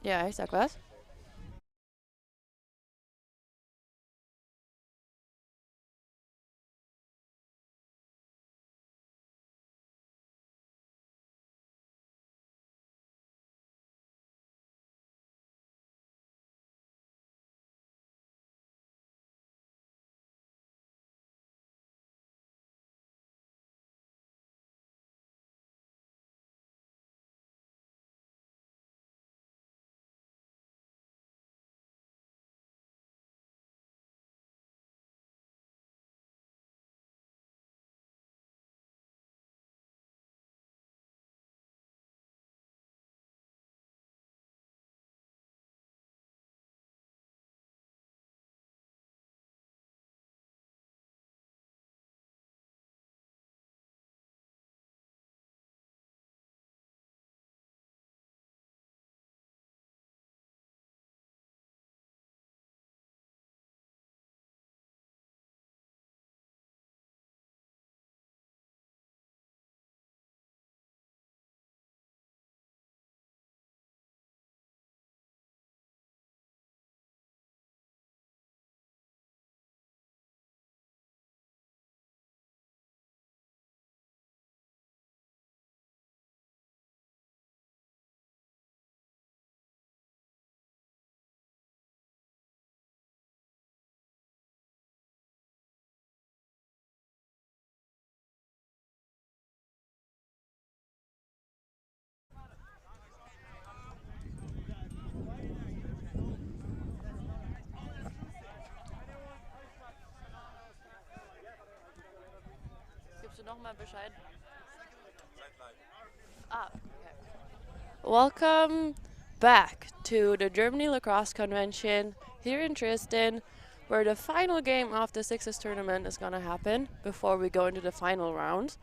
Ja, ich sag was. Gibst du nochmal Bescheid? Ah, okay. Welcome back to the Germany Lacrosse Convention here in Dresden, where the final game of the Sixes tournament is going to happen before we go into the final round.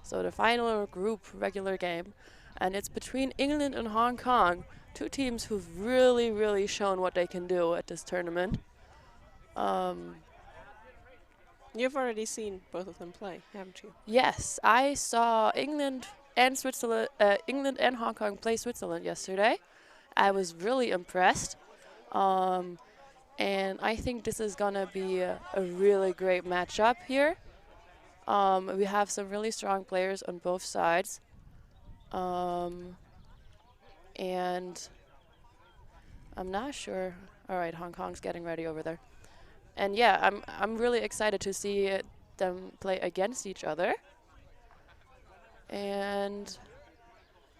So the final group regular game, and it's between England and Hong Kong, two teams who've really shown what they can do at this tournament. You've already seen both of them play, haven't you? Yes, I saw England and Hong Kong play Switzerland yesterday. I was really impressed. And I think this is gonna be a really great matchup here. We have some really strong players on both sides. And I'm not sure. All right, Hong Kong's getting ready over there. And yeah, I'm really excited to see them play against each other. And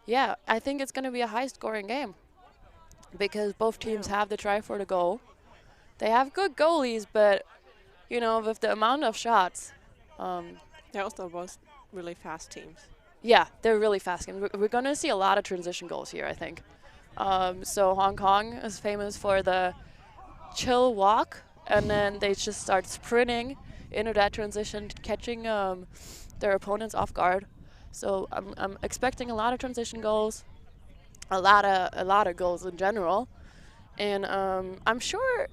yeah, I think it's going to be a high-scoring game because both teams have the try for the goal. They have good goalies, but you know, with the amount of shots, They're also both really fast teams. yeah, they're really fast. And we're going to see a lot of transition goals here, I think. So Hong Kong is famous for the chill walk, and then they just start sprinting into that transition, catching their opponents off guard. So I'm expecting a lot of transition goals, a lot of goals in general, and I'm sure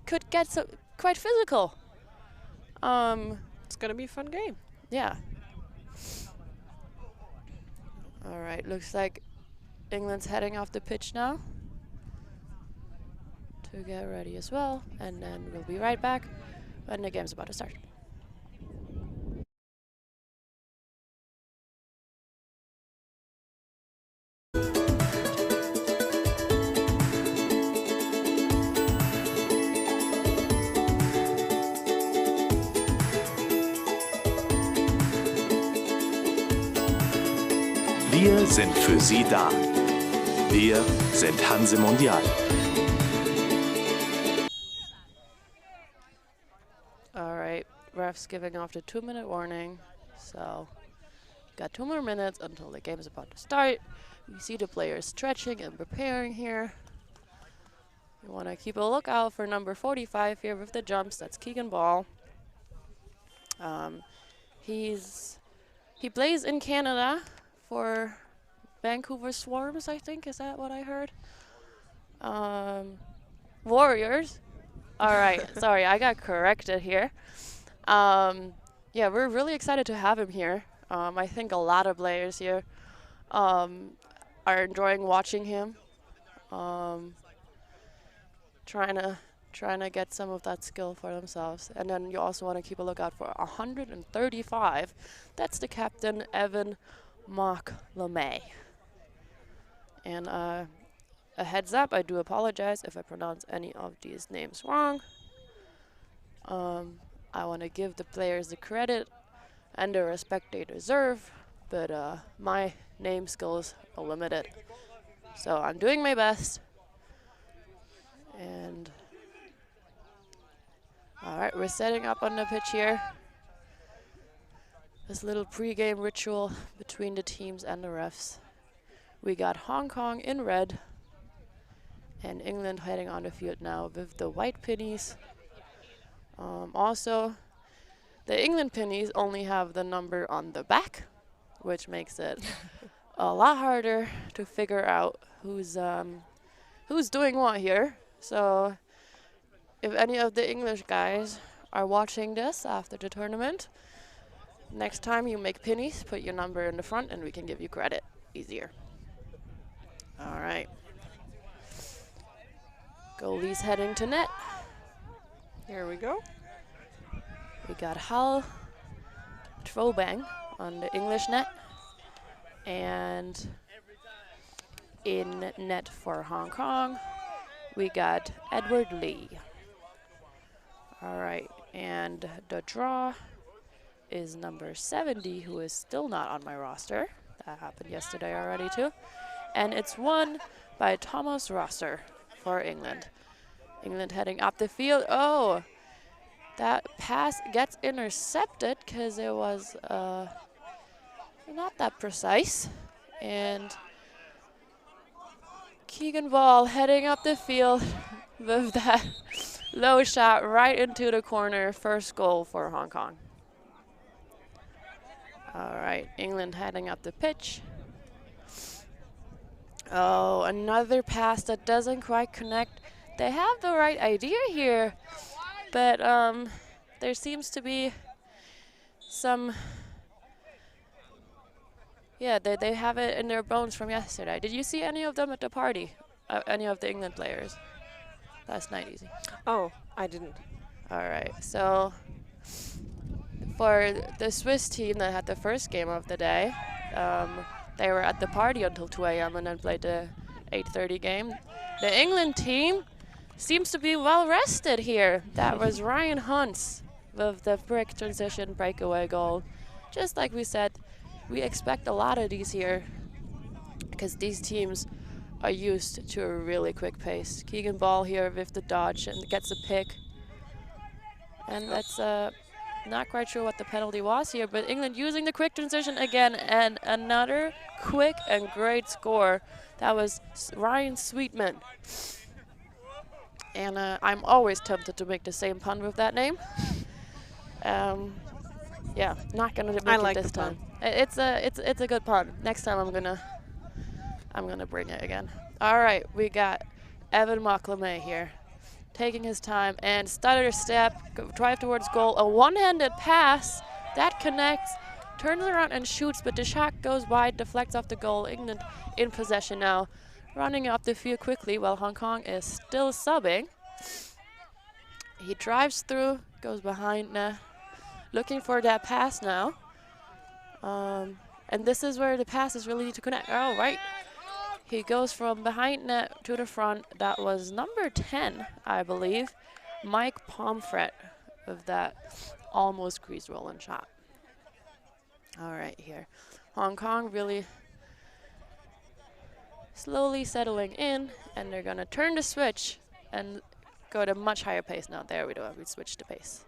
could get quite physical. It's going to be a fun game. Yeah. All right, looks like England's heading off the pitch now to get ready as well, and then we'll be right back when the game's about to start. Wir sind für Sie da. Wir sind Hanse Mondial. All right, ref's giving off the 2-minute warning, so got 2 more minutes until the game is about to start. We see the players stretching and preparing here. You want to keep a lookout for number 45 here with the jumps. That's Keegan Ball. He plays in Canada for Vancouver Swarms, I think. Is that what I heard? Warriors. All right. Sorry, I got corrected here. Yeah, we're really excited to have him here. I think a lot of players here are enjoying watching him. Trying to get some of that skill for themselves. And then you also want to keep a lookout for 135. That's the captain, Evan Mark LeMay. And a heads up, I do apologize if I pronounce any of these names wrong. I want to give the players the credit and the respect they deserve, but my name skills are limited. So I'm doing my best. And all right, we're setting up on the pitch here. This little pre-game ritual between the teams and the refs. We got Hong Kong in red and England heading on the field now with the white pennies. Also, the England pennies only have the number on the back, which makes it a lot harder to figure out who's doing what here. So if any of the English guys are watching this after the tournament, next time you make pennies, put your number in the front and we can give you credit easier. All right. Goalie's heading to net. Here we go. We got Hal Trobang on the English net. And in net for Hong Kong, we got Edward Lee. All right, and the draw is number 70, who is still not on my roster. That happened yesterday already too. And it's won by Thomas Rosser for England. England heading up the field. Oh, that pass gets intercepted because it was not that precise. And Keegan Ball heading up the field with that low shot right into the corner. First goal for Hong Kong. All right, England heading up the pitch. Oh, another pass that doesn't quite connect. They have the right idea here, but there seems to be some, yeah, they have it in their bones from yesterday. Did you see any of them at the party? Any of the England players last night, Easy? Oh, I didn't. All right, so for the Swiss team that had the first game of the day, they were at the party until 2 a.m. and then played the 8:30 game. The England team seems to be well rested here. That was Ryan Hunts with the brick transition breakaway goal. Just like we said, we expect a lot of these here because these teams are used to a really quick pace. Keegan Ball here with the dodge and gets a pick. And that's not quite sure what the penalty was here, but England using the quick transition again, and another quick and great score. That was Ryan Sweetman. And I'm always tempted to make the same pun with that name. Yeah, not gonna make it this time. It's a good pun. Next time I'm gonna bring it again. All right, we got Evan McLemay here, taking his time and stutter step, drive towards goal. A one-handed pass that connects, turns around and shoots, but the shot goes wide, deflects off the goal. England in possession now, running up the field quickly while Hong Kong is still subbing. He drives through, goes behind net, looking for that pass now. And this is where the passes really need to connect. Oh, right. He goes from behind net to the front. That was number 10, I believe, Mike Pomfret, with that almost crease rolling shot. All right, here. Hong Kong really slowly settling in, and they're going to turn the switch and go at a much higher pace now. There we go. We switched the pace.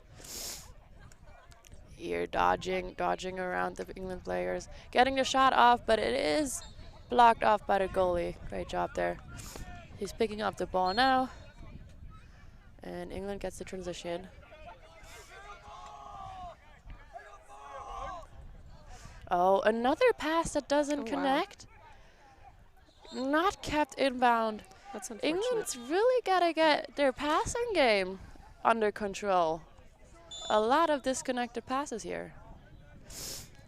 Here, dodging around the England players, getting the shot off, but it is blocked off by the goalie. Great job there. He's picking up the ball now, and England gets the transition. Oh, another pass that doesn't connect. Wow. Not kept inbound. That's unfortunate. England's really got to get their passing game under control. A lot of disconnected passes here.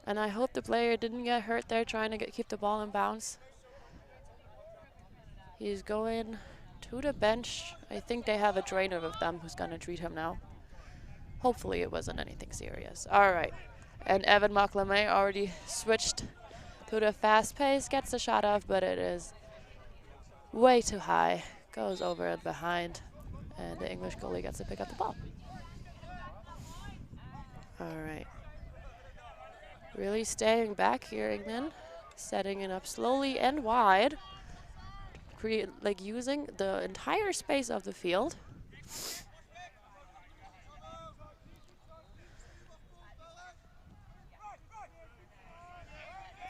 And I hope the player didn't get hurt there trying to keep the ball in bounds. He's going to the bench. I think they have a trainer with them who's going to treat him now. Hopefully it wasn't anything serious. All right. And Evan McLemay already switched to the fast pace, gets the shot off, but it is way too high. Goes over and behind, and the English goalie gets to pick up the ball. All right. Really staying back here, England. Setting it up slowly and wide. Like using the entire space of the field.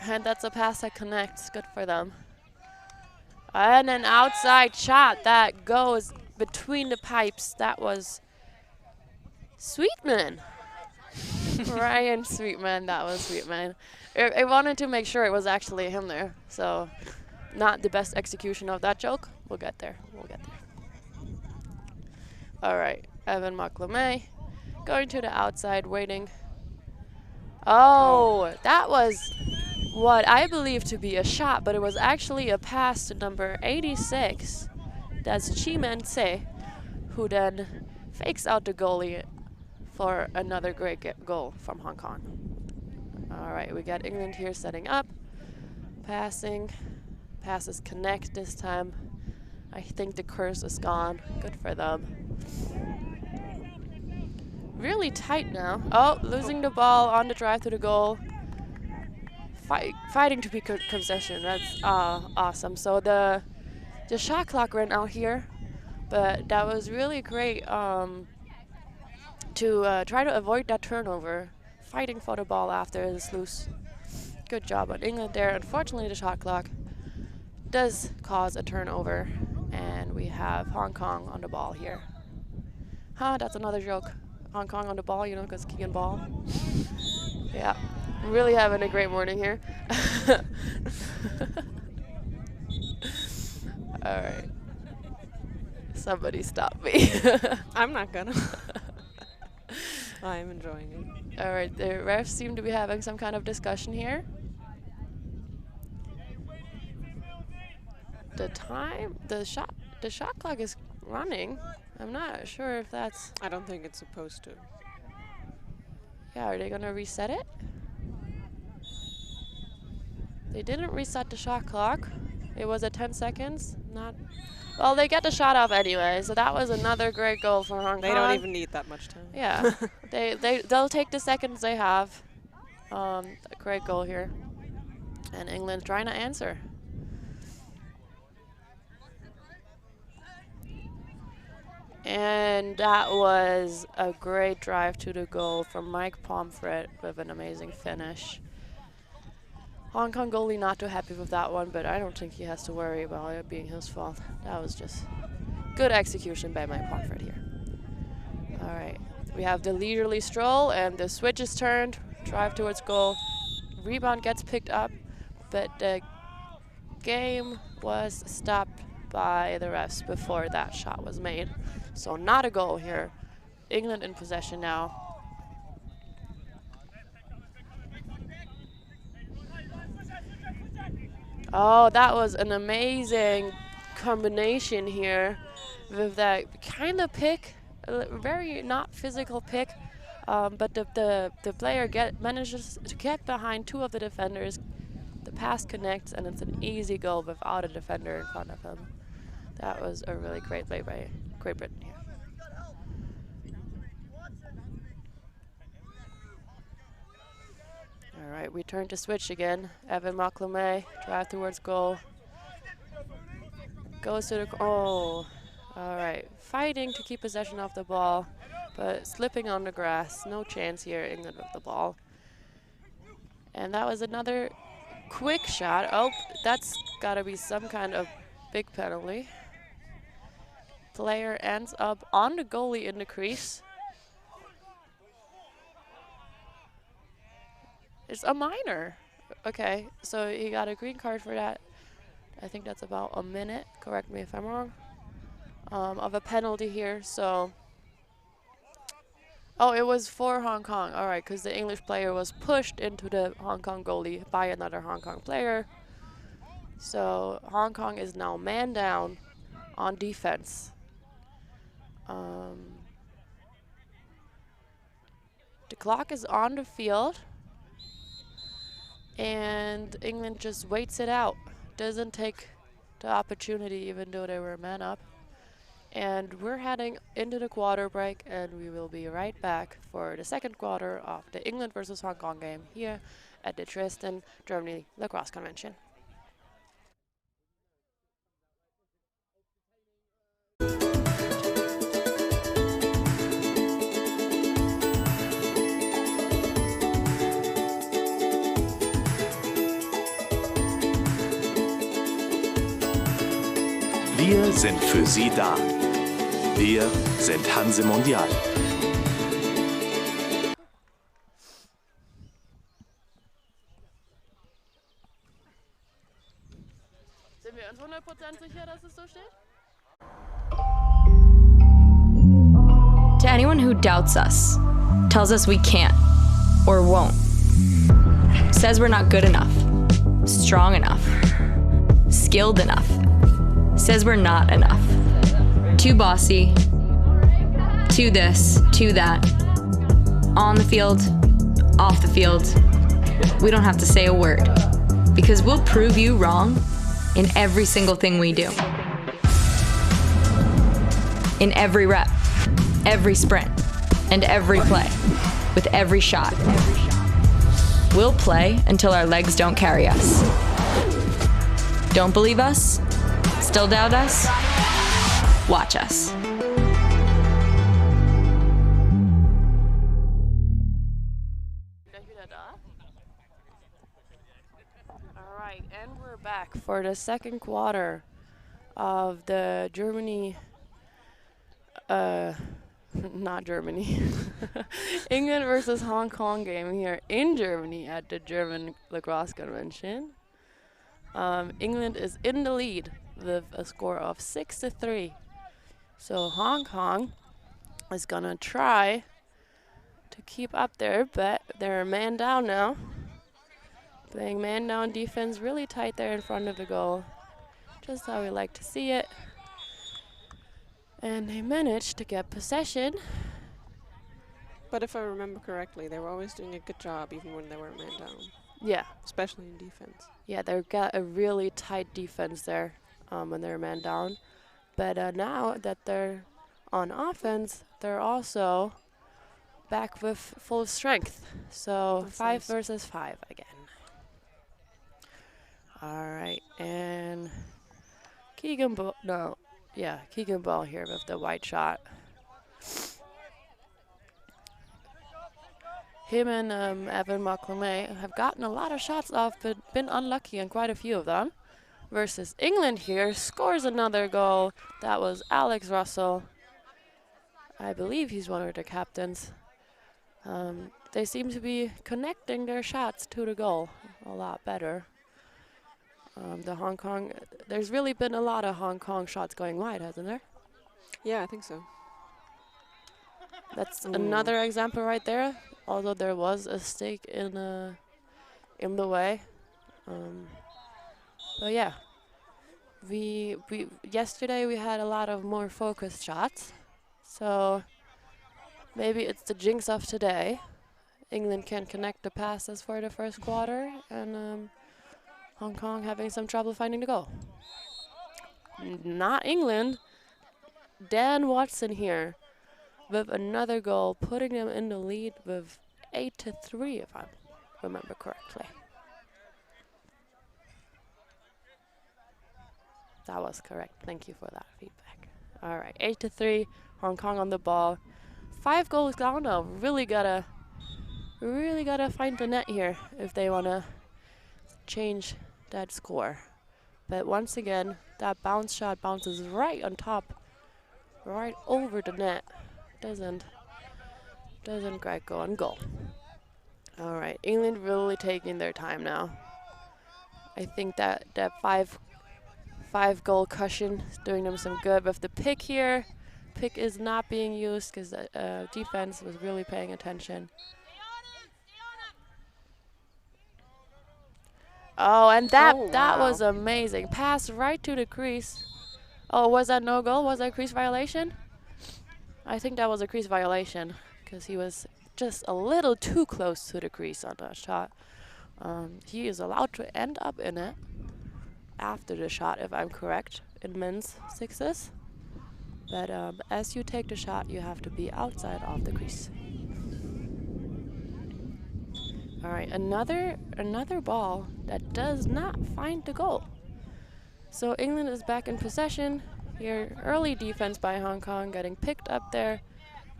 And that's a pass that connects. Good for them. And an outside shot that goes between the pipes. That was Sweetman. Ryan Sweetman. That was Sweetman. I wanted to make sure it was actually him there. So not the best execution of that joke. We'll get there. We'll get there. All right. Evan McLemay going to the outside, waiting. Oh, that was what I believe to be a shot, but it was actually a pass to number 86. That's Chi-Men Se, who then fakes out the goalie for another great goal from Hong Kong. All right, we got England here setting up, passing. Passes connect this time. I think the curse is gone. Good for them. Really tight now. Oh, losing the ball on the drive to the goal. Fighting to be possession. That's awesome. So the shot clock ran out here, but that was really great to try to avoid that turnover. Fighting for the ball after it's loose. Good job on England there. Unfortunately, the shot clock does cause a turnover, and we have Hong Kong on the ball here. That's another joke. Hong Kong on the ball, you know, because Keegan Ball. Yeah, really having a great morning here. All right. Somebody stop me. I'm not gonna. I'm enjoying it. All right, the refs seem to be having some kind of discussion here. The shot clock is running. I'm not sure if that's. I don't think it's supposed to. Yeah, are they gonna reset it? They didn't reset the shot clock. It was at 10 seconds. Not. Well, they get the shot off anyway, so that was another great goal for Hong Kong. They don't even need that much time. Yeah, they'll take the seconds they have. A great goal here, and England's trying to answer. And that was a great drive to the goal from Mike Pomfret with an amazing finish. Hong Kong goalie not too happy with that one, but I don't think he has to worry about it being his fault. That was just good execution by Mike Pomfret here. All right, we have the leisurely stroll, and the switch is turned. Drive towards goal. Rebound gets picked up, but the game was stopped by the refs before that shot was made. So not a goal here. England in possession now. Oh, that was an amazing combination here with that kind of pick, a very not physical pick, but the player manages to get behind two of the defenders. The pass connects, and it's an easy goal without a defender in front of him. That was a really great play by Great Britain here. All right, we turn to switch again. Evan McLemay, drive towards goal. Goes to the, all right. Fighting to keep possession of the ball, but slipping on the grass. No chance here, England with the ball. And that was another quick shot. Oh, that's gotta be some kind of big penalty. Player ends up on the goalie in the crease. It's a minor. Okay, so he got a green card for that. I think that's about a minute, correct me if I'm wrong, of a penalty here. So, oh, it was for Hong Kong. All right, because the English player was pushed into the Hong Kong goalie by another Hong Kong player. So Hong Kong is now man down on defense. The clock is on the field, and England just waits it out. Doesn't take the opportunity, even though they were man up. And we're heading into the quarter break, and we will be right back for the second quarter of the England versus Hong Kong game here at the Dresden, Germany Lacrosse Convention. Wir sind für Sie da. Wir sind Hanse Mondial. Sind wir uns 100% sicher, dass es so steht? To anyone who doubts us, tells us we can't or won't, says we're not good enough, strong enough, skilled enough, says we're not enough, too bossy, too this, too that, on the field, off the field, we don't have to say a word, because we'll prove you wrong in every single thing we do. In every rep, every sprint, and every play, with every shot. We'll play until our legs don't carry us. Don't believe us? Still doubt us? Watch us. All right, and we're back for the second quarter of the Germany, not Germany, England versus Hong Kong game here in Germany at the German Lacrosse Convention. England is in the lead with a score of 6-3. So Hong Kong is gonna try to keep up there, but they're man down now. Playing man down defense really tight there in front of the goal. Just how we like to see it. And they managed to get possession. But if I remember correctly, they were always doing a good job even when they were man down, Yeah, especially in defense. yeah, they've got a really tight defense there when they're man down. But now that they're on offense, they're also back with full strength. So That's 5 nice. versus 5 again. All right, and Keegan Ball here with the white shot. Him and Evan McClemay have gotten a lot of shots off, but been unlucky in quite a few of them. Versus England here, scores another goal. That was Alex Russell. I believe he's one of the captains. They seem to be connecting their shots to the goal a lot better. The Hong Kong, there's really been a lot of Hong Kong shots going wide, hasn't there? Yeah, I think so. That's another example right there. Although there was a stake in the way. But yeah, we yesterday we had a lot of more focused shots. So maybe it's the jinx of today. England can't connect the passes for the first quarter, and Hong Kong having some trouble finding the goal. Not England. Dan Watson here with another goal, putting them in the lead with 8-3, if I remember correctly. That was correct. Thank you for that feedback. All right, 8-3, Hong Kong on the ball. 5 goals down now. Really gotta find the net here if they wanna change that score. But once again, that bounce shot bounces right on top, right over the net. Doesn't quite go on goal. All right, England really taking their time now. I think that five goal cushion is doing them some good with the pick here. Pick is not being used because the defense was really paying attention. Oh, and that Oh, that wow. was amazing. Pass right to the crease. Oh, was that no goal? Was that a crease violation? I think that was a crease violation because he was just a little too close to the crease on that shot. He is allowed to end up in it after the shot, if I'm correct, in men's sixes. But as you take the shot, you have to be outside of the crease. All right, another ball that does not find the goal. So England is back in possession. Here, early defense by Hong Kong getting picked up there.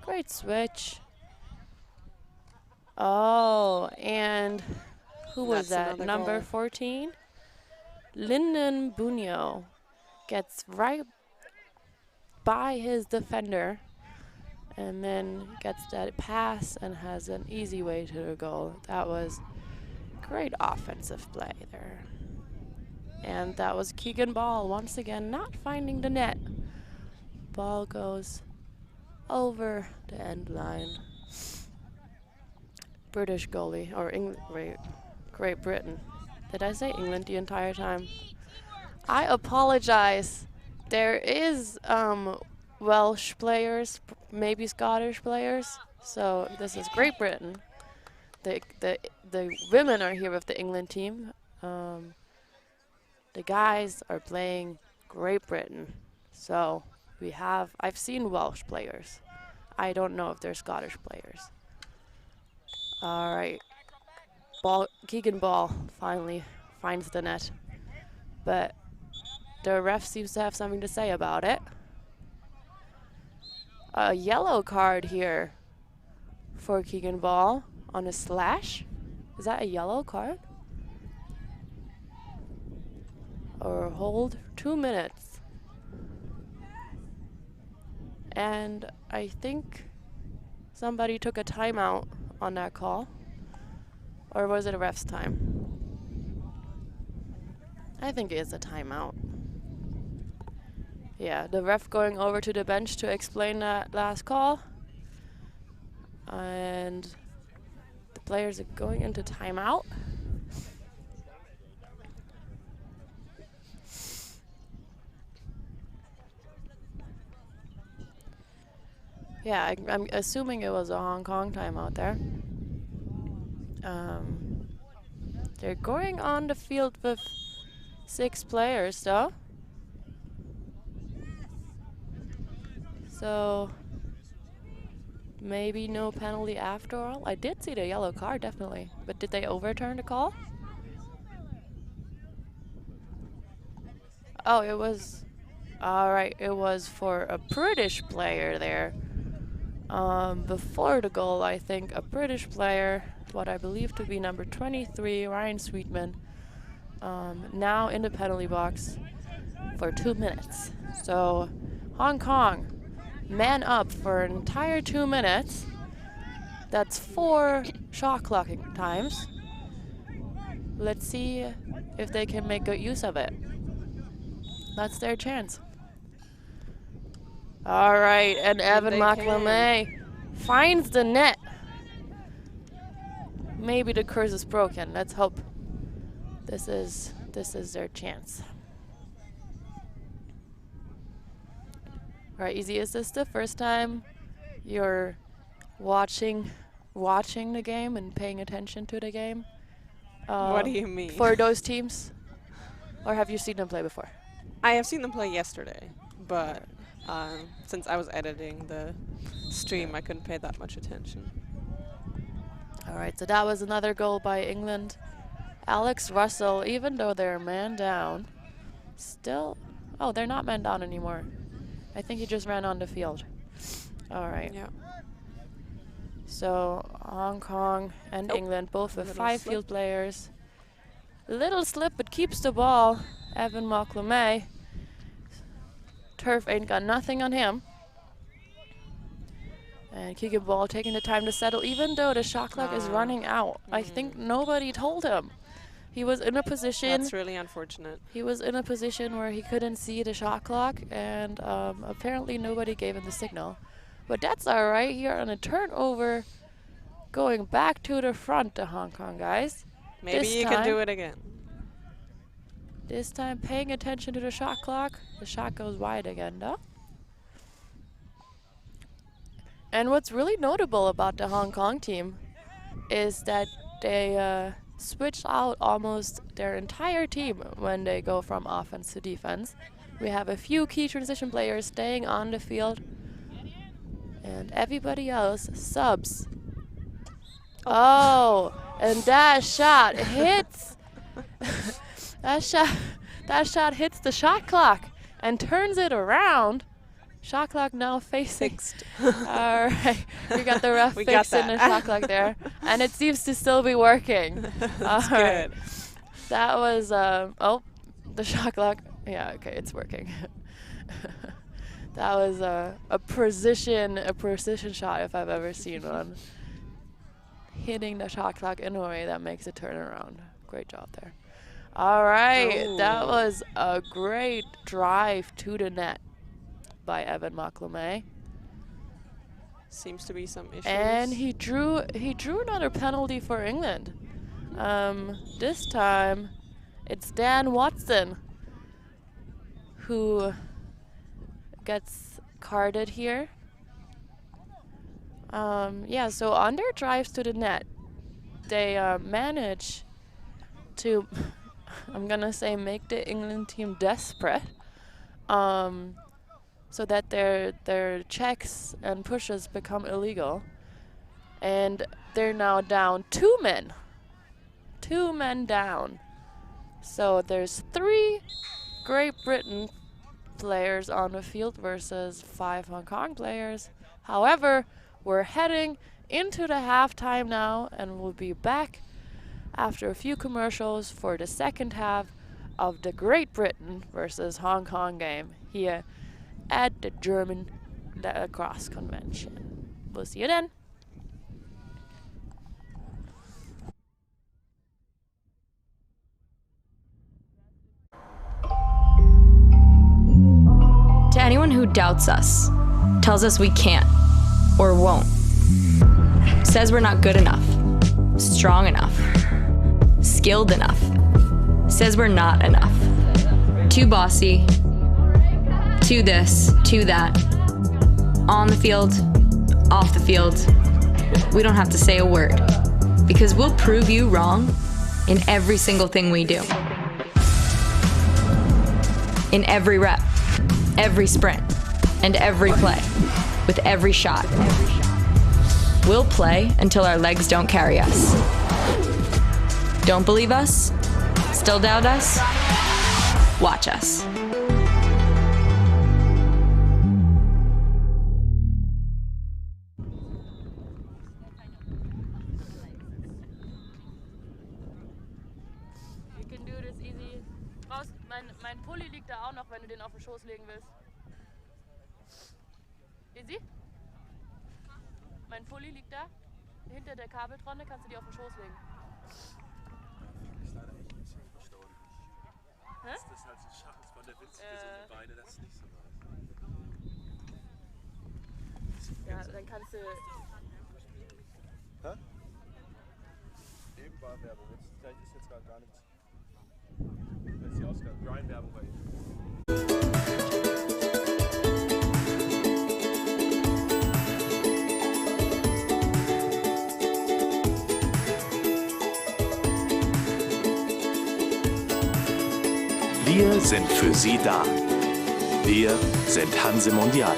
Great switch. Oh, and who was That's that? another Number goal. 14? Lyndon Bunyo gets right by his defender and then gets that pass and has an easy way to the goal. That was great offensive play there. And that was Keegan Ball once again not finding the net. Ball goes over the end line. British goalie, or Great Britain. Did I say England the entire time? I apologize. There is Welsh players, maybe Scottish players. So this is Great Britain. The women are here with the England team. The guys are playing Great Britain. So I've seen Welsh players. I don't know if they're Scottish players. All right. Keegan Ball finally finds the net. But the ref seems to have something to say about it. A yellow card here for Keegan Ball on a slash. Is that a yellow card? Or hold 2 minutes. And I think somebody took a timeout on that call. Or was it a ref's time? I think it is a timeout. Yeah, the ref going over to the bench to explain that last call. And the players are going into timeout. Yeah, I'm assuming it was a Hong Kong timeout there. They're going on the field with 6 players though. So maybe no penalty after all. I did see the yellow card, definitely. But did they overturn the call? Oh, it was... Alright, it was for a British player there. Before the goal, I think a British player, what I believe to be number 23, Ryan Sweetman, now in the penalty box for 2 minutes. So Hong Kong, man up for an entire 2 minutes. That's 4 shot clocking times. Let's see if they can make good use of it. That's their chance. All right, and Evan McLemay finds the net. Maybe the curse is broken. Let's hope this is their chance. All right, Easy, is this the first time you're watching the game and paying attention to the game? What do you mean? For those teams? Or have you seen them play before? I have seen them play yesterday, but since I was editing the stream, I couldn't pay that much attention. All right, so that was another goal by England. Alex Russell, even though they're man down, still... Oh, they're not man down anymore. I think he just ran on the field. All right. Yeah. So Hong Kong and England both with 5 field players. Little slip, but keeps the ball. Evan McLemay. Turf ain't got nothing on him. And Keegan Ball taking the time to settle, even though the shot clock is running out. I think nobody told him. He was in a position... That's really unfortunate. He was in a position where he couldn't see the shot clock, and apparently nobody gave him the signal. But that's all right. Here on a turnover, going back to the front, the Hong Kong guys. Maybe This you time, can do it again. This time paying attention to the shot clock. The shot goes wide again, though. And what's really notable about the Hong Kong team is that they switch out almost their entire team when they go from offense to defense. We have a few key transition players staying on the field, and everybody else subs. Oh, and that shot hits. That shot hits the shot clock and turns it around. Shot clock now facing. Fixed. All right, we got the ref We got fixing the that. shot clock there, and it seems to still be working. That's All right. good. That was the shot clock. Yeah, okay, it's working. That was a precision shot if I've ever seen one. Hitting the shot clock in a way that makes it turn around. Great job there. All right, that was a great drive to the net by Evan Maclume. Seems to be some issues. And he drew another penalty for England. This time it's Dan Watson who gets carded here. So on their drives to the net, they manage to, I'm gonna say, make the England team desperate, so that their checks and pushes become illegal, and they're now down 2 men. 2 men down. So there's 3 Great Britain players on the field versus 5 Hong Kong players. However, we're heading into the halftime now, and we'll be back after a few commercials for the second half of the Great Britain versus Hong Kong game here at the German Lacrosse Convention. We'll see you then. To anyone who doubts us, tells us we can't or won't, says we're not good enough, strong enough, skilled enough, says we're not enough, too bossy, too this, too that, on the field, off the field, we don't have to say a word, because we'll prove you wrong in every single thing we do. In every rep, every sprint, and every play, with every shot. We'll play until our legs don't carry us. Don't believe us? Still doubt us? Watch us. You can do this easy. Mein Pulli liegt da auch noch, wenn du den auf den Schoß legen willst. Easy? Mein Pulli liegt da, hinter der Kabeltronne, kannst du die auf den Schoß legen. Ist leider echt ein bisschen verstohlen. Hä? Das ist halt so schade von der winzig gesunde Beine, das ist nicht so nice. Ja, dann kannst du... Hä? Eben war Werbung, vielleicht ist jetzt gar nichts. Wenn sie ausgeht, Grind-Werbung bei Ihnen. Wir sind für Sie da. Wir sind Hanse Mondial.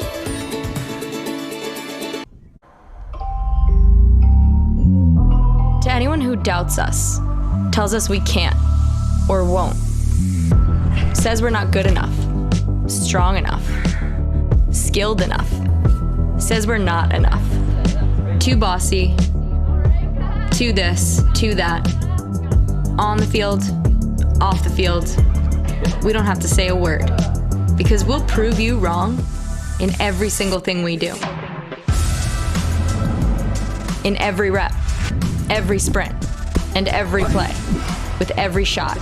To anyone who doubts us, tells us we can't or won't, says we're not good enough, strong enough, skilled enough, says we're not enough, too bossy, too this, too that, on the field, off the field, we don't have to say a word, because we'll prove you wrong in every single thing we do. In every rep, every sprint, and every play, with every shot.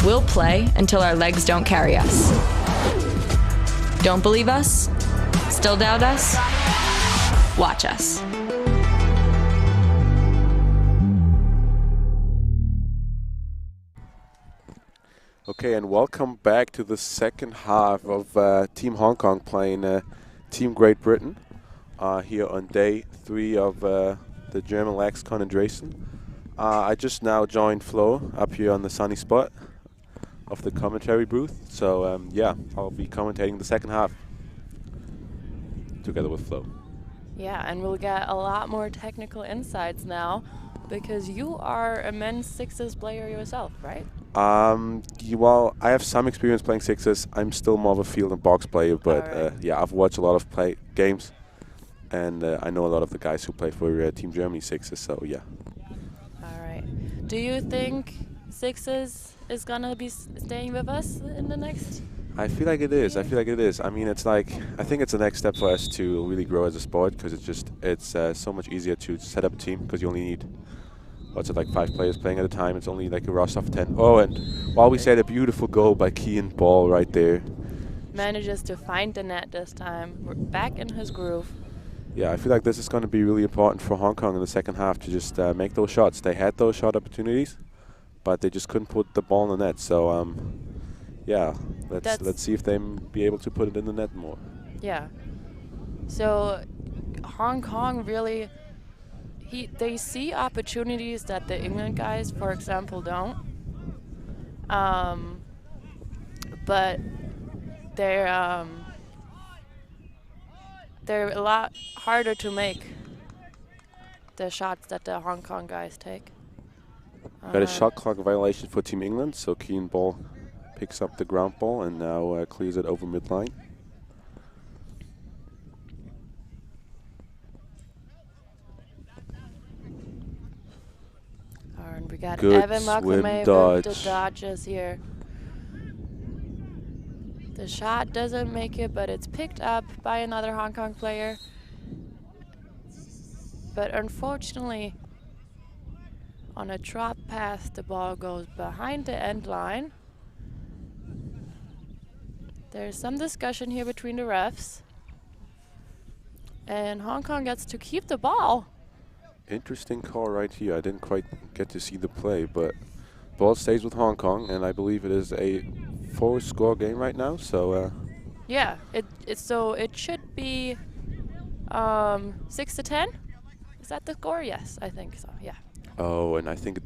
We'll play until our legs don't carry us. Don't believe us? Still doubt us? Watch us. Okay, and welcome back to the second half of Team Hong Kong playing Team Great Britain here on day 3 of the German Lacrosse in Dresden. I just now joined Flo up here on the sunny spot of the commentary booth. So yeah, I'll be commentating the second half together with Flo. Yeah, and we'll get a lot more technical insights now because you are a men's sixes player yourself, right? Well, I have some experience playing sixes. I'm still more of a field and box player, but Alright. yeah, I've watched a lot of games, and I know a lot of the guys who play for Team Germany sixes. So yeah. All right. Do you think sixes is gonna be staying with us in the next? I feel like it is. I feel like it is. I mean, it's like I think it's the next step for us to really grow as a sport because it's so much easier to set up a team because you only need what's it like 5 players playing at a time. It's only like a roster of 10. Oh, and while we said a beautiful goal by Kean Ball right there. Manages to find the net this time. We're back in his groove. Yeah, I feel like this is going to be really important for Hong Kong in the second half to just make those shots. They had those shot opportunities, but they just couldn't put the ball in the net. So yeah, let's see if they be able to put it in the net more. Yeah. So Hong Kong really, they see opportunities that the England guys, for example, don't. But they're a lot harder to make the shots that the Hong Kong guys take. Got a shot clock violation for Team England, so Kean Ball picks up the ground ball and now clears it over midline. And we got Good Evan swim McLemay dodge. with the dodges here. The shot doesn't make it, but it's picked up by another Hong Kong player. But unfortunately, on a drop pass, the ball goes behind the end line. There's some discussion here between the refs. And Hong Kong gets to keep the ball. Interesting call right here. I didn't quite get to see the play, but ball stays with Hong Kong, and I believe it is a 4-score game right now. So Yeah, it should be 6-10. Is that the score? Yes, I think so. Yeah. oh, and I think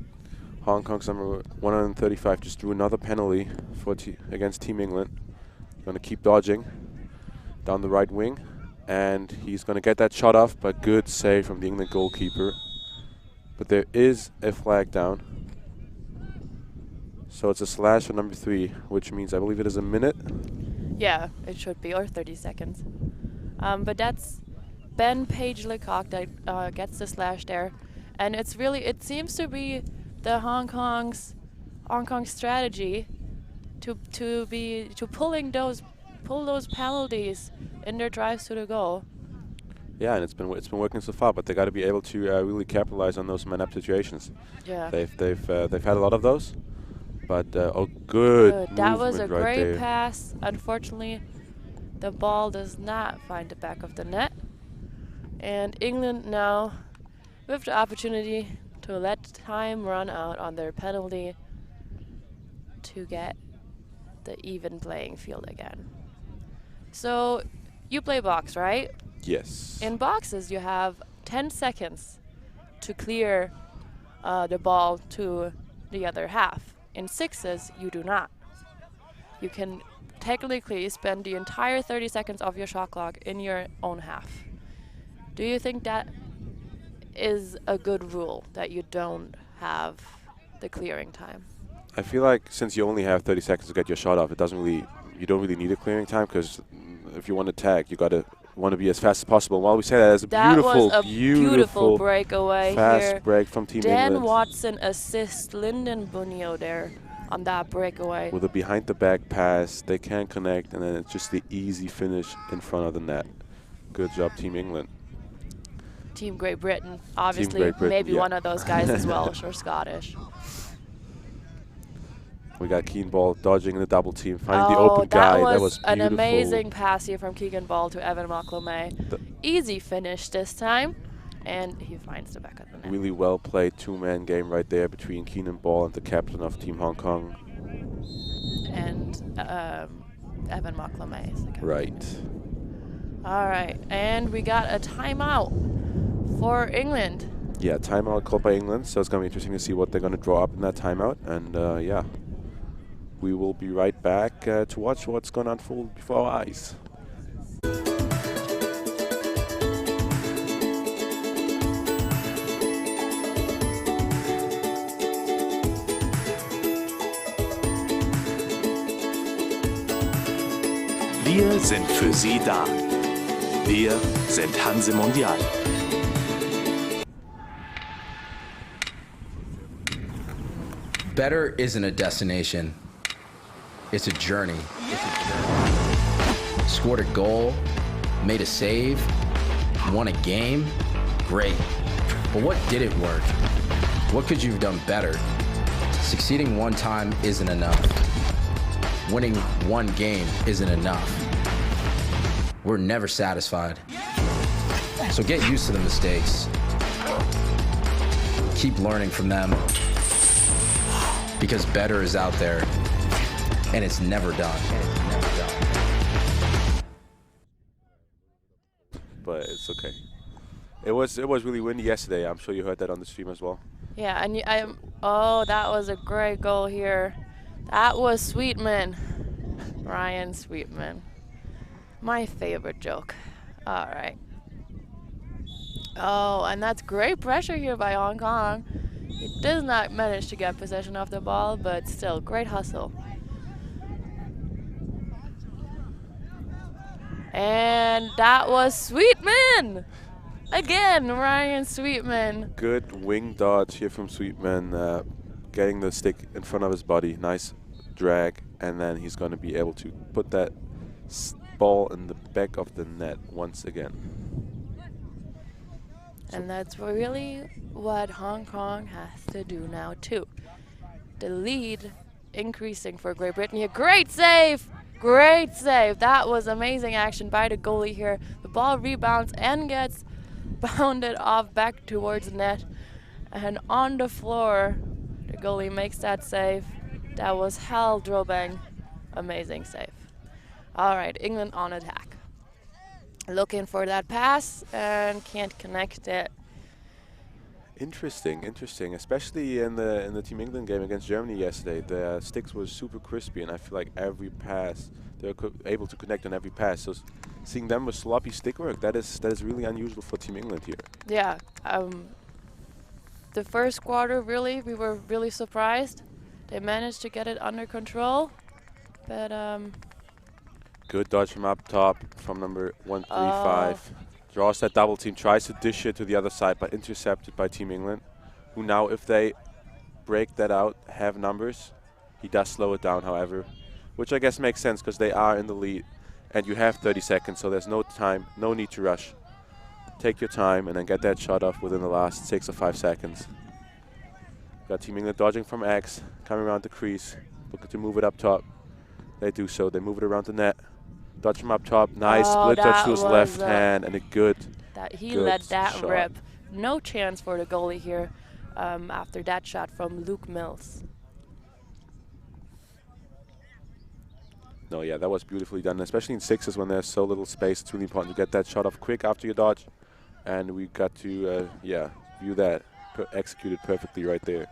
Hong Kong's number 135 just drew another penalty for against Team England. Going to keep dodging down the right wing, and he's going to get that shot off, but good save from the England goalkeeper. But there is a flag down. So it's a slash on number 3, which means I believe it is a minute. Yeah, it should be, or 30 seconds. But that's Ben Page Lecoq that gets the slash there. And it seems to be the Hong Kong strategy to pull those penalties in their drives to the goal. Yeah, and it's been working so far, but they got to be able to really capitalize on those man-up situations. Yeah. They've had a lot of those, but oh, good That was a movement right great there. pass. Unfortunately, the ball does not find the back of the net, and England now with the opportunity to let time run out on their penalty to get the even playing field again. So you play box, right? Yes. In boxes, you have 10 seconds to clear the ball to the other half. In sixes, you do not. You can technically spend the entire 30 seconds of your shot clock in your own half. Do you think that is a good rule, that you don't have the clearing time? I feel like since you only have 30 seconds to get your shot off, you don't really need a clearing time, because if you want to tag, you want to be as fast as possible. While we say that, as That was a beautiful breakaway fast here. break from Team Dan England. Watson assists Lyndon Bunio there on that breakaway. With a behind-the-back pass, they can connect, and then it's just the easy finish in front of the net. Good job, Team England. Team Great Britain, obviously, Great Britain, maybe yeah. one of those guys is Welsh or Scottish. We got Kean Ball dodging in the double team, finding the open guy. That was an beautiful. amazing pass here from Keegan Ball to Evan McLemay. Easy finish this time, and he finds the back of the net. Really well played 2-man game right there between Kean Ball and the captain of Team Hong Kong. and Evan Moklame is the captain. Right. All right, and we got a timeout for England. Yeah, timeout called by England, so it's going to be interesting to see what they're going to draw up in that timeout. And yeah, we will be right back to watch what's going to unfold before our eyes. Wir sind für Sie da. Wir sind Hanse Mondial. Better isn't a destination. It's a journey. Scored a goal, made a save, won a game. Great. But what didn't work? What could you have done better? Succeeding one time isn't enough. Winning one game isn't enough. We're never satisfied. So get used to the mistakes. Keep learning from them. Because better is out there, and it's never done. But it's okay. It was really windy yesterday. I'm sure you heard that on the stream as well. Yeah, and oh, that was a great goal here. That was Sweetman. Ryan Sweetman. My favorite joke. All right. Oh, and that's great pressure here by Hong Kong. He does not manage to get possession of the ball, but still, great hustle. And that was Sweetman! Again, Ryan Sweetman. Good wing dodge here from Sweetman, getting the stick in front of his body. Nice drag, and then he's going to be able to put that ball in the back of the net once again. And that's really what Hong Kong has to do now too. The lead increasing for Great Britain here. Great save! Great save! That was amazing action by the goalie here. The ball rebounds and gets bounded off back towards the net. And on the floor, the goalie makes that save. That was Hal Drobang. Amazing save. All right, England on attack. Looking for that pass and can't connect it. Interesting, especially in the Team England game against Germany yesterday. The sticks were super crispy, and I feel like every pass they were able to connect on every pass. So seeing them with sloppy stick work, that is really unusual for Team England here. Yeah, the first quarter we were really surprised. They managed to get it under control, but good dodge from up top from number 135. Draws that double team, tries to dish it to the other side, but intercepted by Team England, who now, if they break that out, have numbers. He does slow it down, however, which I guess makes sense because they are in the lead, and you have 30 seconds, so there's no time, no need to rush. Take your time and then get that shot off within the last 6 or 5 seconds. Got Team England dodging from X, coming around the crease, looking to move it up top. They do so. They move it around the net. Dodge from up top. Nice split touch to his left hand and a good he good let that shot. rip. No chance for the goalie here after that shot from Luke Mills. No, yeah, that was beautifully done, especially in sixes when there's so little space. It's really important to get that shot off quick after your dodge. And we got to, view that executed perfectly right there.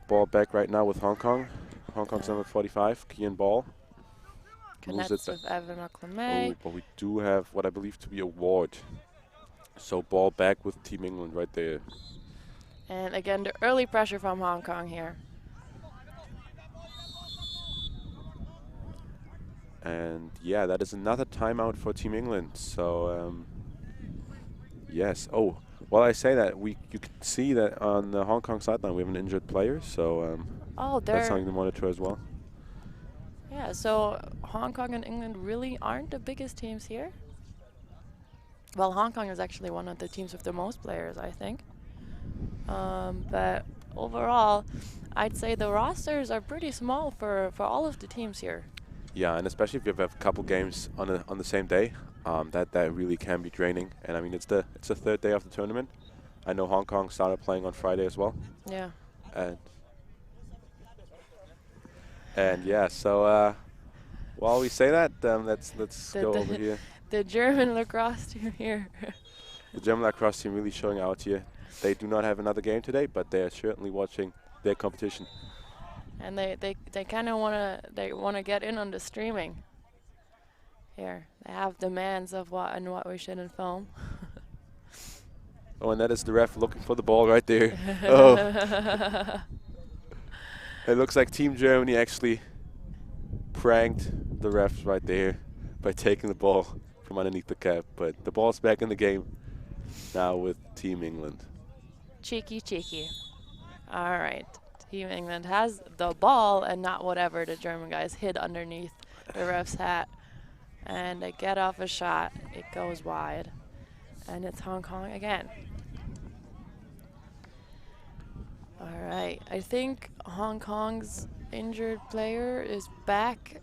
Ball back right now with Hong Kong. Hong Kong's number 45, Kian Ball. Connects with Evan Moklame. Oh, but we do have what I believe to be a ward. So ball back with Team England right there. And again, the early pressure from Hong Kong here. And yeah, that is another timeout for Team England. So yes. Oh, while I say that, you can see that on the Hong Kong sideline we have an injured player. So that's something to monitor as well. Yeah, so Hong Kong and England really aren't the biggest teams here. Well, Hong Kong is actually one of the teams with the most players, I think. But overall, I'd say the rosters are pretty small for all of the teams here. Yeah, and especially if you have a couple games on the same day, that really can be draining. And I mean, it's the third day of the tournament. I know Hong Kong started playing on Friday as well. Yeah. And yeah, so while we say that, let's go over here. The German lacrosse team here. The German lacrosse team really showing out here. They do not have another game today, but they are certainly watching their competition. And they kind of wanna get in on the streaming. Here, they have demands of what we shouldn't film. Oh, and that is the ref looking for the ball right there. Oh. It looks like Team Germany actually pranked the refs right there by taking the ball from underneath the cap. But the ball's back in the game now with Team England. Cheeky, cheeky. All right. Team England has the ball and not whatever the German guys hid underneath the ref's hat. And they get off a shot. It goes wide. And it's Hong Kong again. All right. I think Hong Kong's injured player is back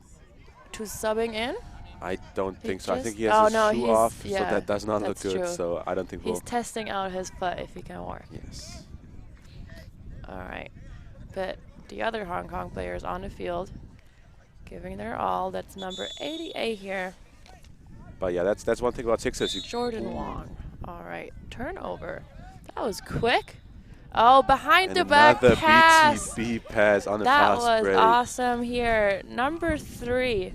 to subbing in. I don't think so. I think he Oh, has no, his shoe he's- off, so yeah, that does not look that's good. true. So I don't think He's we'll. testing out his foot if he can work. Yes. All right. But the other Hong Kong players on the field giving their all. That's number 88 here. But yeah, that's one thing about Sixers. Jordan Wong. All right. Turnover. That was quick. Oh, behind the back Another pass. BTB pass on the That fast was break. awesome here. Number 3.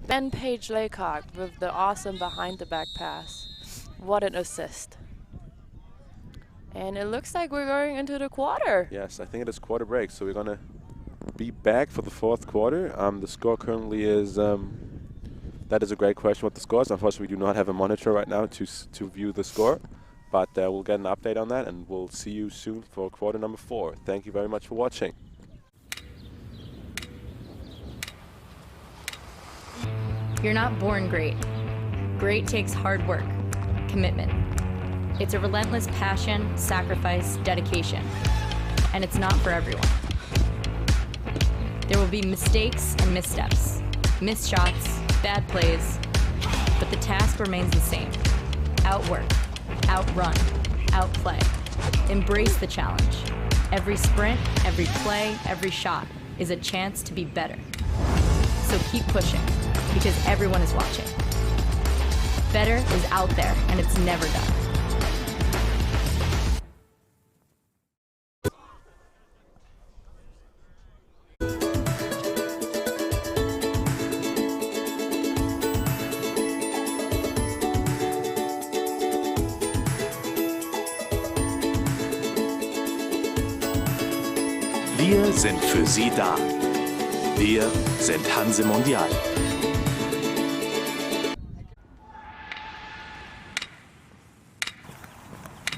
Ben Page Laycock with the awesome behind the back pass. What an assist. And it looks like we're going into the quarter. Yes, I think it is quarter break, so we're gonna be back for the fourth quarter. The score currently is. That is a great question. What the score is? Unfortunately, we do not have a monitor right now to view the score, but we'll get an update on that, and we'll see you soon for quarter number 4. Thank you very much for watching. You're not born great. Great takes hard work, commitment. It's a relentless passion, sacrifice, dedication. And it's not for everyone. There will be mistakes and missteps, missed shots, bad plays, but the task remains the same. Outwork, outrun, outplay. Embrace the challenge. Every sprint, every play, every shot is a chance to be better. So keep pushing, because everyone is watching. Better is out there, and it's never done. Wir sind für Sie da. Wir sind Hanse Mondial.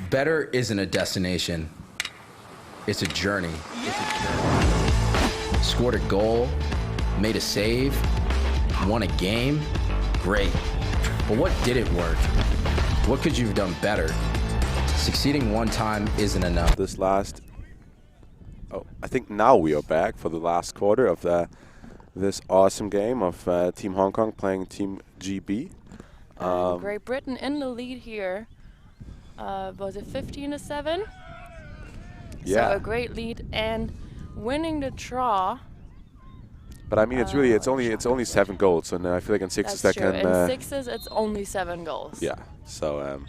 Better isn't a destination. It's a journey. Scored a goal, made a save, won a game. Great. But what didn't work? What could you have done better? Succeeding one time isn't enough. This last. Oh, I think now we are back for the last quarter of this awesome game of Team Hong Kong playing Team GB. And Great Britain in the lead here. Was it 15-7? Yeah. So a great lead and winning the draw. But I mean, it's only 7 goals, and I feel like in sixes That's that true. can. In sixes, it's only 7 goals. Yeah. So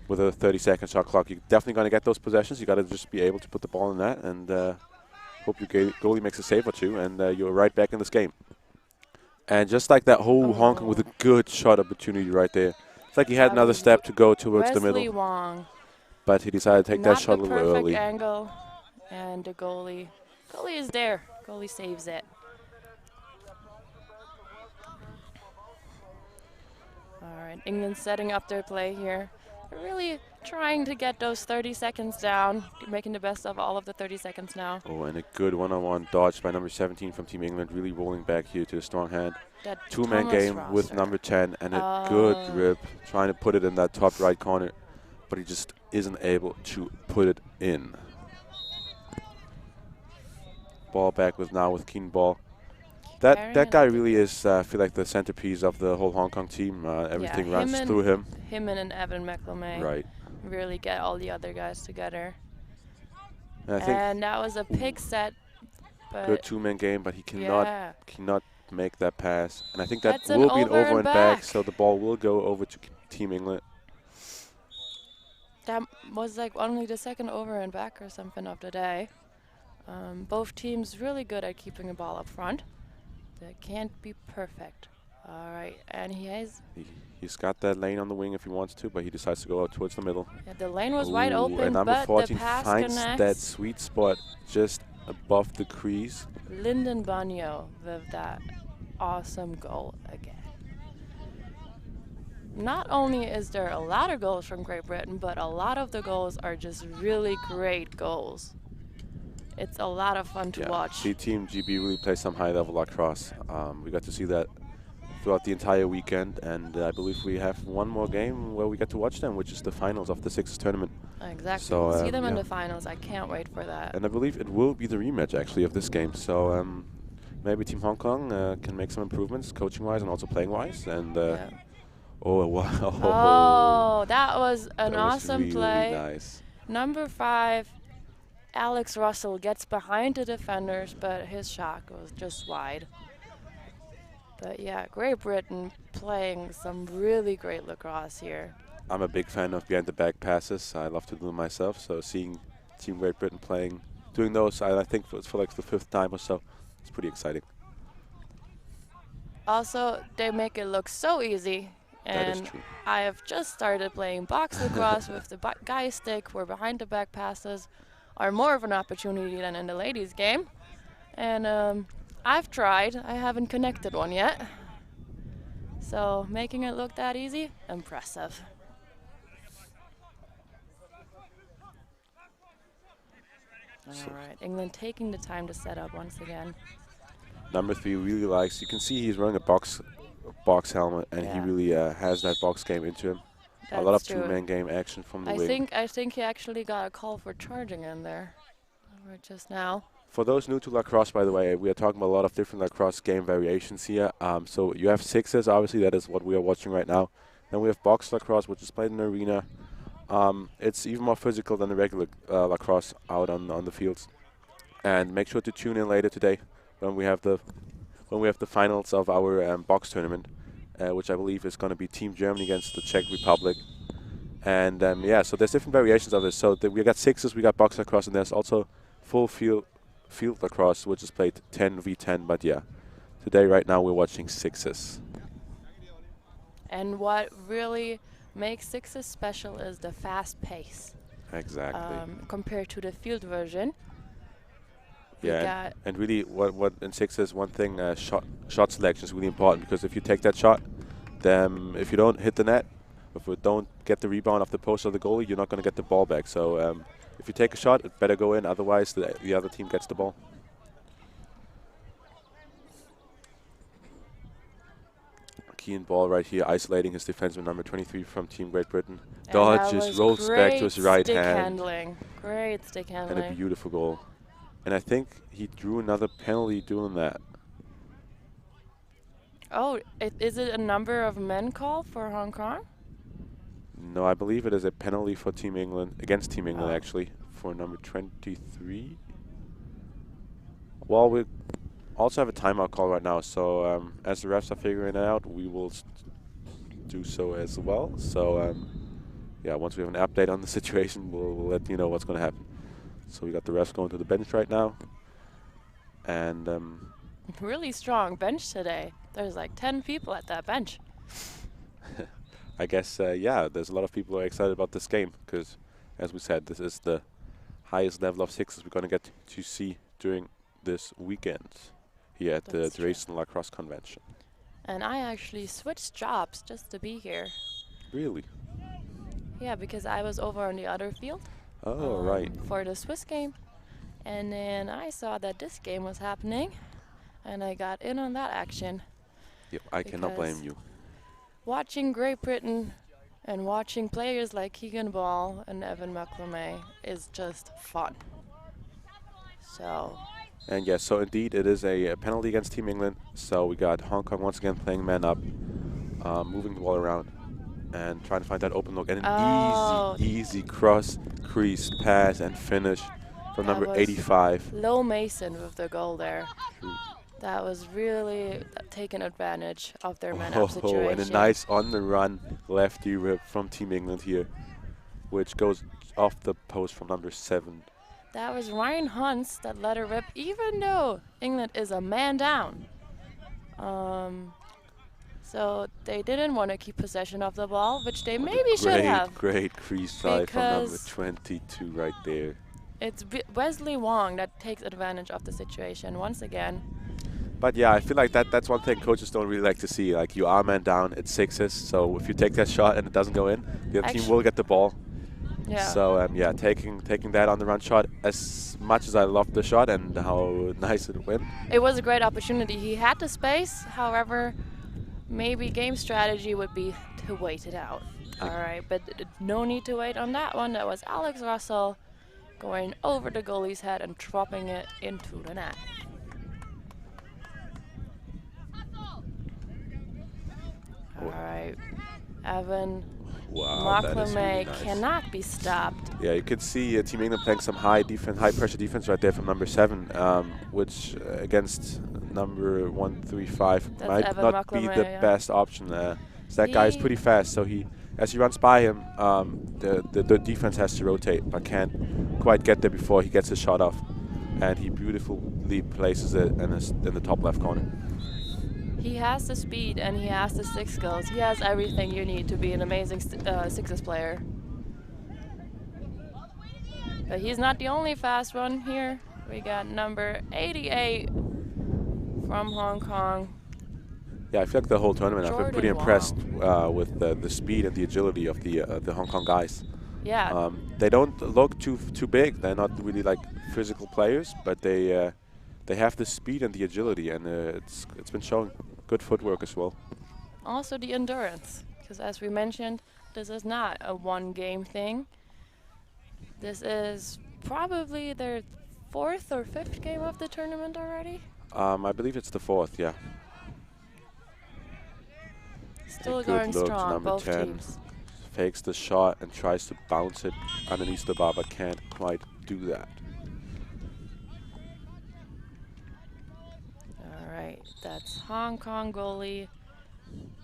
with a 30-second shot clock, you're definitely going to get those possessions. You got to just be able to put the ball in that, and hope your goalie makes a save or two, and you're right back in this game. And just like that whole Hong Kong with a good shot opportunity right there. It's like he had another step to go towards the Wesley middle, Wong. but he decided to take that shot a little Not the early. perfect angle, and the goalie is there. Goalie saves it. All right, England setting up their play here. They're really trying to get those 30 seconds down, making the best of all of the 30 seconds now. Oh, and a good one-on-one dodge by number 17 from Team England, really rolling back here to the strong hand. That Two-man Thomas game with Rosser. number 10 and a good rip, trying to put it in that top right corner, but he just isn't able to put it in. Ball back with Keen Ball. That guy really is, I feel like, the centerpiece of the whole Hong Kong team. Everything runs through him. Him and Evan McLemay Right. really get all the other guys together. And I think And that was a pick set But Good two-man game, but he yeah. cannot make that pass. And I think that That's an will be an over over and and back, back. so the ball will go over to Team England. That was like only the second over and back or something of the day. Both teams really good at keeping the ball up front. They can't be perfect. All right, and He's got that lane on the wing if he wants to, but he decides to go out towards the middle. yeah, the lane was wide Ooh, open, and number but 14 the pass finds connects. that sweet spot just above the crease. Lyndon Banyo with that awesome goal again. Not only is there a lot of goals from Great Britain, but a lot of the goals are just really great goals. It's a lot of fun to watch. See, Team GB really plays some high-level lacrosse. We got to see that throughout the entire weekend, and I believe we have one more game where we get to watch them, which is the finals of the Sixes tournament. Exactly. So, See them in yeah. the finals. I can't wait for that. And I believe it will be the rematch, actually, of this game. So maybe Team Hong Kong can make some improvements, coaching-wise and also playing-wise. And Yeah. oh, wow. Oh, that was an That was awesome really play. nice. Number 5, Alex Russell gets behind the defenders, but his shot goes just wide. But yeah, Great Britain playing some really great lacrosse here. I'm a big fan of behind-the-back passes. I love to do them myself. So seeing Team Great Britain doing those, I think for like the 5th time or so, it's pretty exciting. Also, they make it look so easy. That is And true. I have just started playing box lacrosse with the guy stick, where behind-the-back passes are more of an opportunity than in the ladies' game. And I've tried. I haven't connected one yet. So making it look that easy, impressive. All right, England taking the time to set up once again. Number 3 really likes. You can see he's wearing a box helmet, and he Yeah. really has that box game into him. A lot of That's true. two-man game action from the I wing. think he actually got a call for charging in there, right just now. For those new to lacrosse, by the way, we are talking about a lot of different lacrosse game variations here. So you have sixes, obviously, that is what we are watching right now. Then we have box lacrosse, which is played in an arena. It's even more physical than the regular lacrosse out on the fields. And make sure to tune in later today when we have the finals of our box tournament, which I believe is going to be Team Germany against the Czech Republic. And yeah, so there's different variations of this. So we got sixes, we got box lacrosse, and there's also full field lacrosse, which is played 10v10. But yeah, today, right now, we're watching sixes. And what really makes sixes special is the fast pace. Exactly. Compared to the field version. Yeah, and really, what in sixes, one thing, shot selection is really important, because if you take that shot, then if you don't hit the net, if you don't get the rebound off the post of the goalie, you're not going to get the ball back. So if you take a shot, it better go in, otherwise the other team gets the ball. Keen ball right here, isolating his defenseman, number 23 from Team Great Britain. And Dodges, rolls back to his right stick hand. handling. Great stick handling. And a beautiful goal. And I think he drew another penalty doing that. Oh, is it a number of men call for Hong Kong? No, I believe it is a penalty for Team England, against Team England actually, for number 23. Well, we also have a timeout call right now, so as the refs are figuring it out, we will do so as well. So yeah, once we have an update on the situation, we'll let you know what's going to happen. So we got the refs going to the bench right now. And Really strong bench today. There's like 10 people at that bench. I guess, yeah, there's a lot of people who are excited about this game, because, as we said, this is the highest level of sixes we're going to get to see during this weekend here at the Dresden Lacrosse Convention. And I actually switched jobs just to be here. Really? Yeah, because I was over on the other field. Oh, right. For the Swiss game. And then I saw that this game was happening, and I got in on that action. Yep, I cannot blame you. Watching Great Britain and watching players like Keegan Ball and Evan McLemay is just fun. So. And yes, so indeed it is a penalty against Team England. So we got Hong Kong once again playing man up, moving the ball around and trying to find that open look. And an easy cross crease pass and finish from That number was 85. Low Mason with the goal there. That was really taking advantage of their man-up situation. And a nice on-the-run lefty rip from Team England here, which goes off the post from number 7. That was Ryan Hunts that let her rip, even though England is a man down. So they didn't want to keep possession of the ball, which they maybe should have. Great crease side from number Because 22 right there. it's Wesley Wong that takes advantage of the situation once again. But yeah, I feel like that's one thing coaches don't really like to see. Like, you are man down, it's 6s, so if you take that shot and it doesn't go in, the other team will get the ball. Yeah. So yeah, taking that on the run shot, as much as I loved the shot and how nice it went. It was a great opportunity. He had the space, however, maybe game strategy would be to wait it out. All right, but no need to wait on that one. That was Alex Russell going over the goalie's head and dropping it into the net. All right, Evan Wow, that is really McLemay nice. cannot be stopped. Yeah, you can see Team England playing some high pressure defense right there from number 7, which against number 135 That's might Evan not be McLemay, the yeah. best option. That guy is pretty fast, so as he runs by him, the defense has to rotate, but can't quite get there before he gets his shot off, and he beautifully places it in the top left corner. He has the speed and he has the stick skills. He has everything you need to be an amazing sixes player. But he's not the only fast one here. We got number 88 from Hong Kong. Yeah, I feel like the whole tournament I've been pretty Jordan impressed with the speed and the agility of the Hong Kong guys. Yeah. They don't look too big. They're not really like physical players, but they have the speed and the agility, and it's been showing. Good footwork as well. Also the endurance, because as we mentioned, this is not a one-game thing. This is probably their 4th or 5th game of the tournament already. I believe it's the 4th, yeah. Still A good going look to strong, number both 10. teams. Fakes the shot and tries to bounce it underneath the bar, but can't quite do that. Alright, that's Hong Kong goalie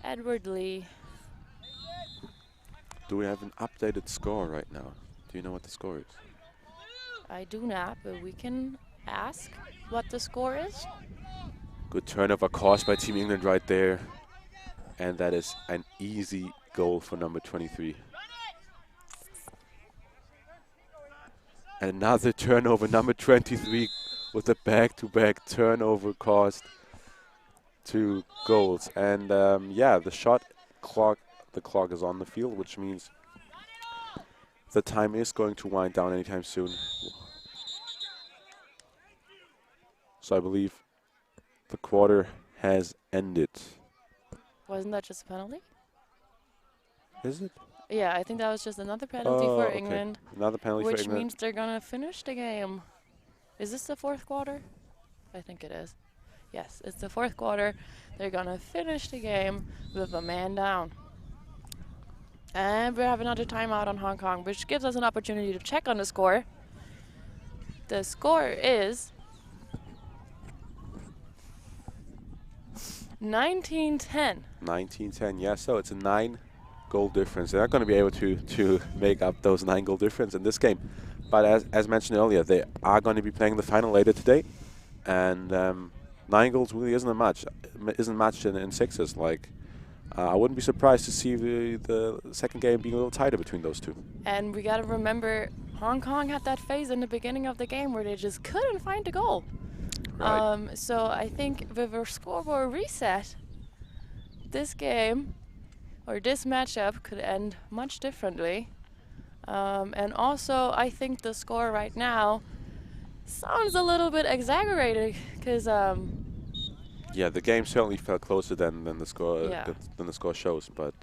Edward Lee. Do we have an updated score right now? Do you know what the score is? I do not, but we can ask what the score is. Good turnover caused by Team England right there. And that is an easy goal for number 23. Another turnover, number 23 with a back-to-back turnover caused 2 goals. And yeah, the clock is on the field, which means the time is going to wind down anytime soon. So I believe the quarter has ended. Wasn't that just a penalty? Is it? Yeah, I think that was just another penalty for okay. England, Another penalty for which England. means they're going to finish the game. Is this the 4th quarter? I think it is. Yes, it's the 4th quarter. They're going to finish the game with a man down. And we have another timeout on Hong Kong, which gives us an opportunity to check on the score. The score is 19-10. 19-10, yeah, so it's a 9-goal difference. They're not going to be able to make up those 9-goal difference in this game. But as mentioned earlier, they are going to be playing the final later today. And 9 goals really isn't much in sixes. Like, I wouldn't be surprised to see the second game being a little tighter between those two. And we got to remember, Hong Kong had that phase in the beginning of the game where they just couldn't find a goal. Right. So I think with a scoreboard reset, this game or this matchup could end much differently. And also, I think the score right now sounds a little bit exaggerated because yeah, the game certainly felt closer than the score Yeah. than the score shows. But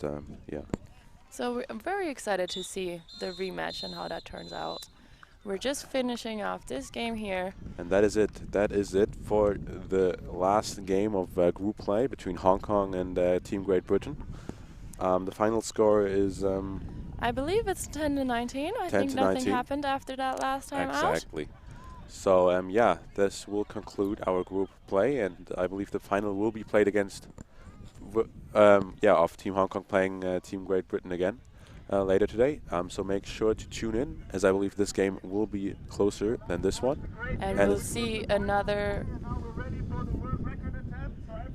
yeah. So I'm very excited to see the rematch and how that turns out. We're just finishing off this game here. And that is it. That is it for the last game of group play between Hong Kong and Team Great Britain. The final score is I believe it's 10-19. I 10 think to nothing 19. happened after that last time out. exactly. So yeah, this will conclude our group play, and I believe the final will be played against of Team Hong Kong playing Team Great Britain again later today. So make sure to tune in, as I believe this game will be closer than this one. And we'll see another.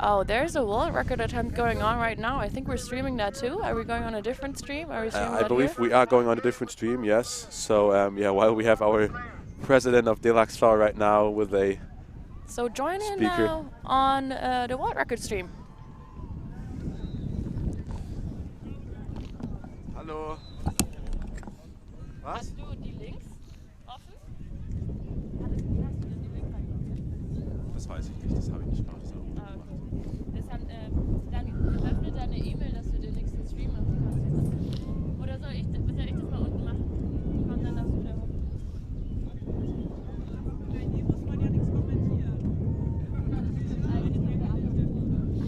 Oh, there's a world record attempt going on right now. I think we're streaming that too. Are we going on a different stream? Are we streaming I believe we are going on a different stream, yes. So while we have our president of Lacrosse right now with a So join in speaker. now on the world record stream. Hallo. Was? Hast du die Links offen? Das weiß ich nicht, das habe ich nicht gemacht. So. Ah, okay.